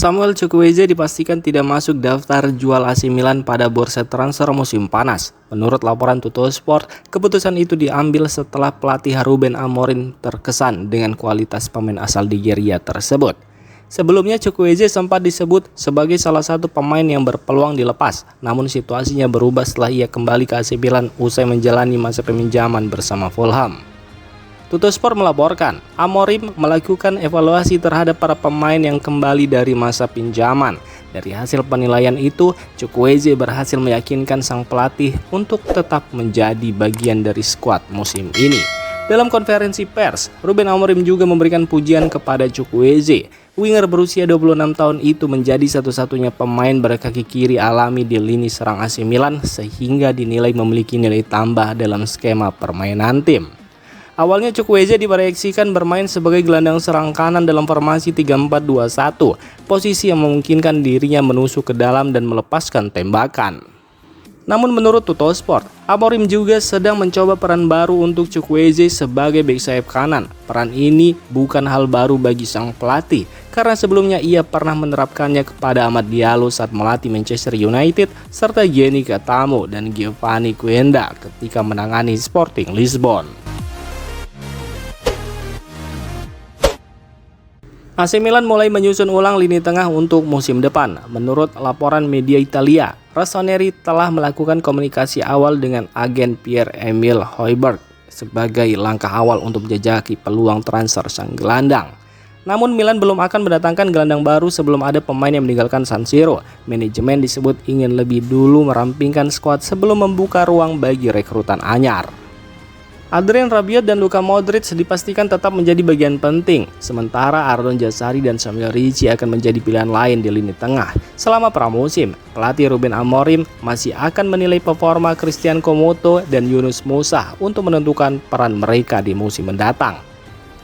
Samuel Chukwueze dipastikan tidak masuk daftar jual AC Milan pada bursa transfer musim panas. Menurut laporan Tuttosport, keputusan itu diambil setelah pelatih Ruben Amorim terkesan dengan kualitas pemain asal Nigeria tersebut. Sebelumnya Chukwueze sempat disebut sebagai salah satu pemain yang berpeluang dilepas, namun situasinya berubah setelah ia kembali ke AC Milan usai menjalani masa peminjaman bersama Fulham. Tuttosport melaporkan, Amorim melakukan evaluasi terhadap para pemain yang kembali dari masa pinjaman. Dari hasil penilaian itu, Chukwueze berhasil meyakinkan sang pelatih untuk tetap menjadi bagian dari skuad musim ini. Dalam konferensi pers, Ruben Amorim juga memberikan pujian kepada Chukwueze. Winger berusia 26 tahun itu menjadi satu-satunya pemain berkaki kiri alami di lini serang AC Milan sehingga dinilai memiliki nilai tambah dalam skema permainan tim. Awalnya Chukwueze diproyeksikan bermain sebagai gelandang serang kanan dalam formasi 3-4-2-1, posisi yang memungkinkan dirinya menusuk ke dalam dan melepaskan tembakan. Namun menurut Tuttosport, Amorim juga sedang mencoba peran baru untuk Chukwueze sebagai bek sayap kanan. Peran ini bukan hal baru bagi sang pelatih, karena sebelumnya ia pernah menerapkannya kepada Amad Diallo saat melatih Manchester United, serta Gini Catamo dan Giovanni Quenda ketika menangani Sporting Lisbon. AC Milan mulai menyusun ulang lini tengah untuk musim depan. Menurut laporan media Italia, Rossoneri telah melakukan komunikasi awal dengan agen Pierre-Emile Højbjerg sebagai langkah awal untuk menjajaki peluang transfer sang gelandang. Namun Milan belum akan mendatangkan gelandang baru sebelum ada pemain yang meninggalkan San Siro. Manajemen disebut ingin lebih dulu merampingkan skuad sebelum membuka ruang bagi rekrutan anyar. Adrien Rabiot dan Luka Modric dipastikan tetap menjadi bagian penting, sementara Ardon Jazari dan Samuel Ricci akan menjadi pilihan lain di lini tengah. Selama pramusim, pelatih Ruben Amorim masih akan menilai performa Christian Komoto dan Yunus Musa untuk menentukan peran mereka di musim mendatang.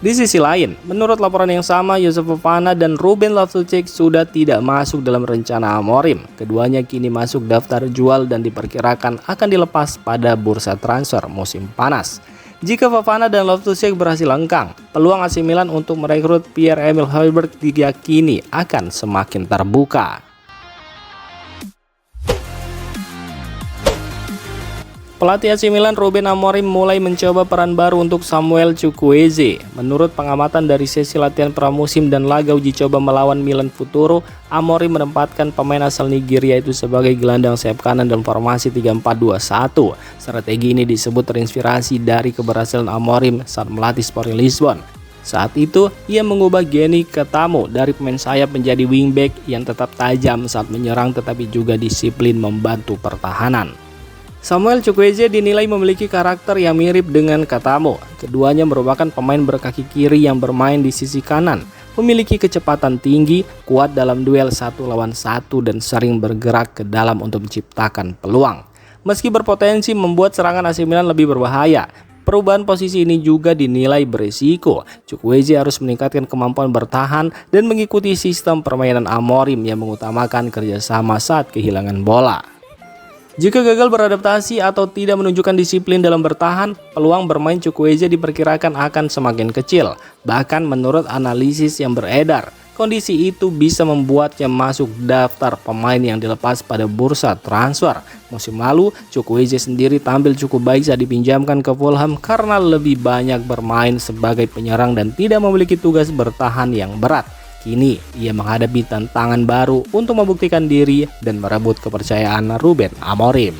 Di sisi lain, menurut laporan yang sama, Youssouf Fofana dan Ruben Loftus-Cheek sudah tidak masuk dalam rencana Amorim. Keduanya kini masuk daftar jual dan diperkirakan akan dilepas pada bursa transfer musim panas. Jika Fofana dan Loftus-Cheek berhasil lengkang, peluang AC Milan untuk merekrut Pierre-Emile Højbjerg diyakini akan semakin terbuka. Pelatih AC Milan Ruben Amorim mulai mencoba peran baru untuk Samuel Chukwueze. Menurut pengamatan dari sesi latihan pramusim dan laga uji coba melawan Milan Futuro, Amorim menempatkan pemain asal Nigeria itu sebagai gelandang sayap kanan dalam formasi 3-4-2-1. Strategi ini disebut terinspirasi dari keberhasilan Amorim saat melatih Sporting Lisbon. Saat itu, ia mengubah Gini Catamo dari pemain sayap menjadi wingback yang tetap tajam saat menyerang tetapi juga disiplin membantu pertahanan. Samuel Chukwueze dinilai memiliki karakter yang mirip dengan Catamo. Keduanya merupakan pemain berkaki kiri yang bermain di sisi kanan, memiliki kecepatan tinggi, kuat dalam duel 1 lawan 1 dan sering bergerak ke dalam untuk menciptakan peluang. Meski berpotensi membuat serangan AC Milan lebih berbahaya, perubahan posisi ini juga dinilai berisiko. Chukwueze harus meningkatkan kemampuan bertahan dan mengikuti sistem permainan Amorim yang mengutamakan kerjasama saat kehilangan bola. Jika gagal beradaptasi atau tidak menunjukkan disiplin dalam bertahan, peluang bermain Chukwueze diperkirakan akan semakin kecil. Bahkan menurut analisis yang beredar, kondisi itu bisa membuatnya masuk daftar pemain yang dilepas pada bursa transfer. Musim lalu, Chukwueze sendiri tampil cukup baik saat dipinjamkan ke Fulham karena lebih banyak bermain sebagai penyerang dan tidak memiliki tugas bertahan yang berat. Kini, ia menghadapi tantangan baru untuk membuktikan diri dan merebut kepercayaan Ruben Amorim.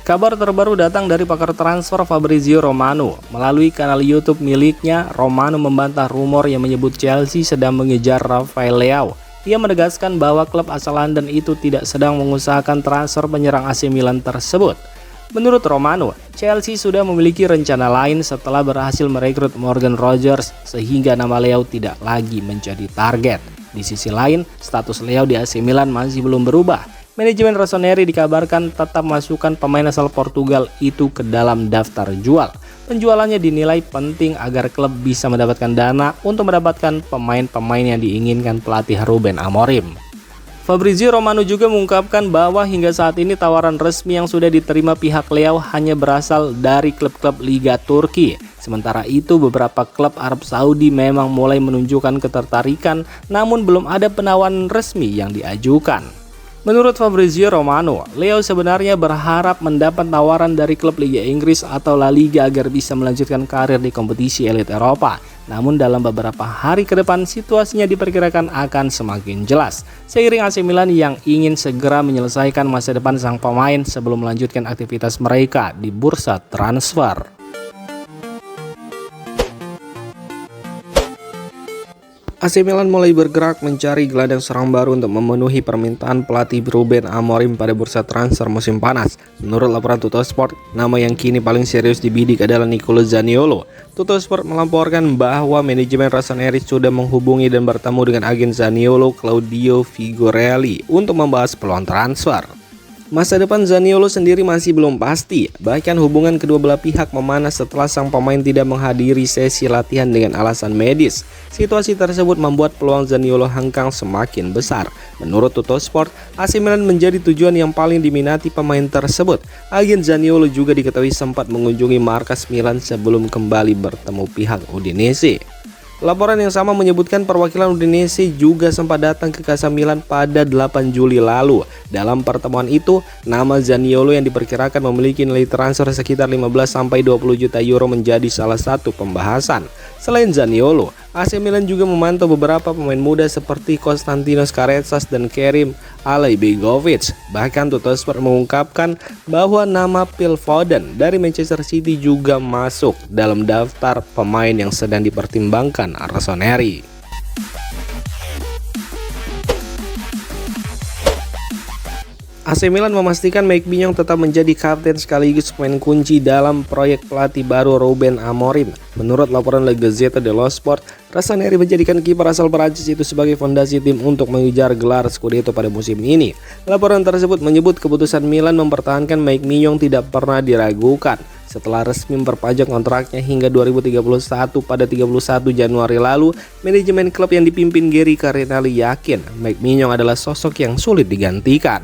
Kabar terbaru datang dari pakar transfer Fabrizio Romano. Melalui kanal YouTube miliknya, Romano membantah rumor yang menyebut Chelsea sedang mengejar Rafael Leao. Ia menegaskan bahwa klub asal London itu tidak sedang mengusahakan transfer penyerang AC Milan tersebut. Menurut Romano, Chelsea sudah memiliki rencana lain setelah berhasil merekrut Morgan Rogers sehingga nama Leao tidak lagi menjadi target. Di sisi lain, status Leao di AC Milan masih belum berubah. Manajemen Rossoneri dikabarkan tetap masukkan pemain asal Portugal itu ke dalam daftar jual. Penjualannya dinilai penting agar klub bisa mendapatkan dana untuk mendapatkan pemain-pemain yang diinginkan pelatih Ruben Amorim. Fabrizio Romano juga mengungkapkan bahwa hingga saat ini tawaran resmi yang sudah diterima pihak Leao hanya berasal dari klub-klub Liga Turki. Sementara itu beberapa klub Arab Saudi memang mulai menunjukkan ketertarikan, namun belum ada penawaran resmi yang diajukan. Menurut Fabrizio Romano, Leo sebenarnya berharap mendapat tawaran dari klub Liga Inggris atau La Liga agar bisa melanjutkan karir di kompetisi elit Eropa. Namun dalam beberapa hari ke depan situasinya diperkirakan akan semakin jelas. Seiring AC Milan yang ingin segera menyelesaikan masa depan sang pemain sebelum melanjutkan aktivitas mereka di bursa transfer. AC Milan mulai bergerak mencari gelandang serang baru untuk memenuhi permintaan pelatih Ruben Amorim pada bursa transfer musim panas. Menurut laporan Tuttosport, nama yang kini paling serius dibidik adalah Nicolo Zaniolo. Tuttosport melaporkan bahwa manajemen Rossoneri sudah menghubungi dan bertemu dengan agen Zaniolo, Claudio Figorelli, untuk membahas peluang transfer. Masa depan Zaniolo sendiri masih belum pasti, bahkan hubungan kedua belah pihak memanas setelah sang pemain tidak menghadiri sesi latihan dengan alasan medis. Situasi tersebut membuat peluang Zaniolo hengkang semakin besar. Menurut Tuttosport, AC Milan menjadi tujuan yang paling diminati pemain tersebut. Agen Zaniolo juga diketahui sempat mengunjungi markas Milan sebelum kembali bertemu pihak Udinese. Laporan yang sama menyebutkan perwakilan Udinese juga sempat datang ke Casa Milan pada 8 Juli lalu. Dalam pertemuan itu, nama Zaniolo yang diperkirakan memiliki nilai transfer sekitar 15-20 juta euro menjadi salah satu pembahasan. Selain Zaniolo, AC Milan juga memantau beberapa pemain muda seperti Konstantinos Karetsas dan Kerim Alaibegovic. Bahkan Tuttosport mengungkapkan bahwa nama Phil Foden dari Manchester City juga masuk dalam daftar pemain yang sedang dipertimbangkan Rossoneri. AC Milan memastikan Mike Maignan tetap menjadi kapten sekaligus pemain kunci dalam proyek pelatih baru Ruben Amorim. Menurut laporan La Gazzetta dello Sport, Rossoneri menjadikan kiper asal Prancis itu sebagai fondasi tim untuk mengejar gelar Scudetto pada musim ini. Laporan tersebut menyebut keputusan Milan mempertahankan Mike Maignan tidak pernah diragukan. Setelah resmi memperpanjang kontraknya hingga 2031 pada 31 Januari lalu, manajemen klub yang dipimpin Geri Cardinali yakin Mike Maignan adalah sosok yang sulit digantikan.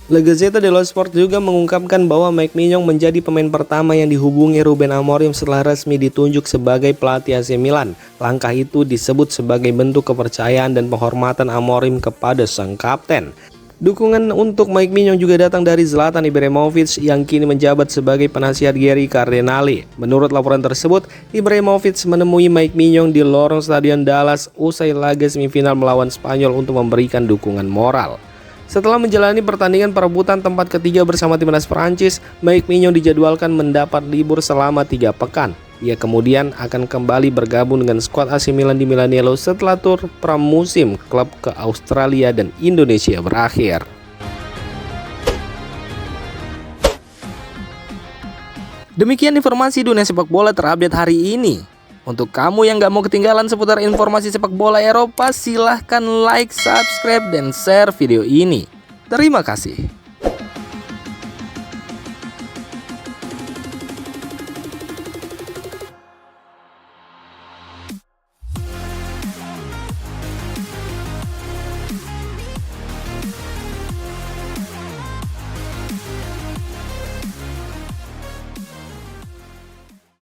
La Gazzetta dello Sport juga mengungkapkan bahwa Mike Maignan menjadi pemain pertama yang dihubungi Ruben Amorim setelah resmi ditunjuk sebagai pelatih AC Milan. Langkah itu disebut sebagai bentuk kepercayaan dan penghormatan Amorim kepada sang kapten. Dukungan untuk Mike Maignan juga datang dari Zlatan Ibrahimovic yang kini menjabat sebagai penasihat Geri Cardinali. Menurut laporan tersebut, Ibrahimovic menemui Mike Maignan di lorong Stadion Dallas usai laga semifinal melawan Spanyol untuk memberikan dukungan moral. Setelah menjalani pertandingan perebutan tempat ketiga bersama timnas Prancis, Mike Maignan dijadwalkan mendapat libur selama 3 pekan. Ia kemudian akan kembali bergabung dengan skuad AC Milan di Milanello setelah tur pramusim klub ke Australia dan Indonesia berakhir. Demikian informasi dunia sepak bola terupdate hari ini. Untuk kamu yang gak mau ketinggalan seputar informasi sepak bola Eropa, silahkan like, subscribe, dan share video ini. Terima kasih.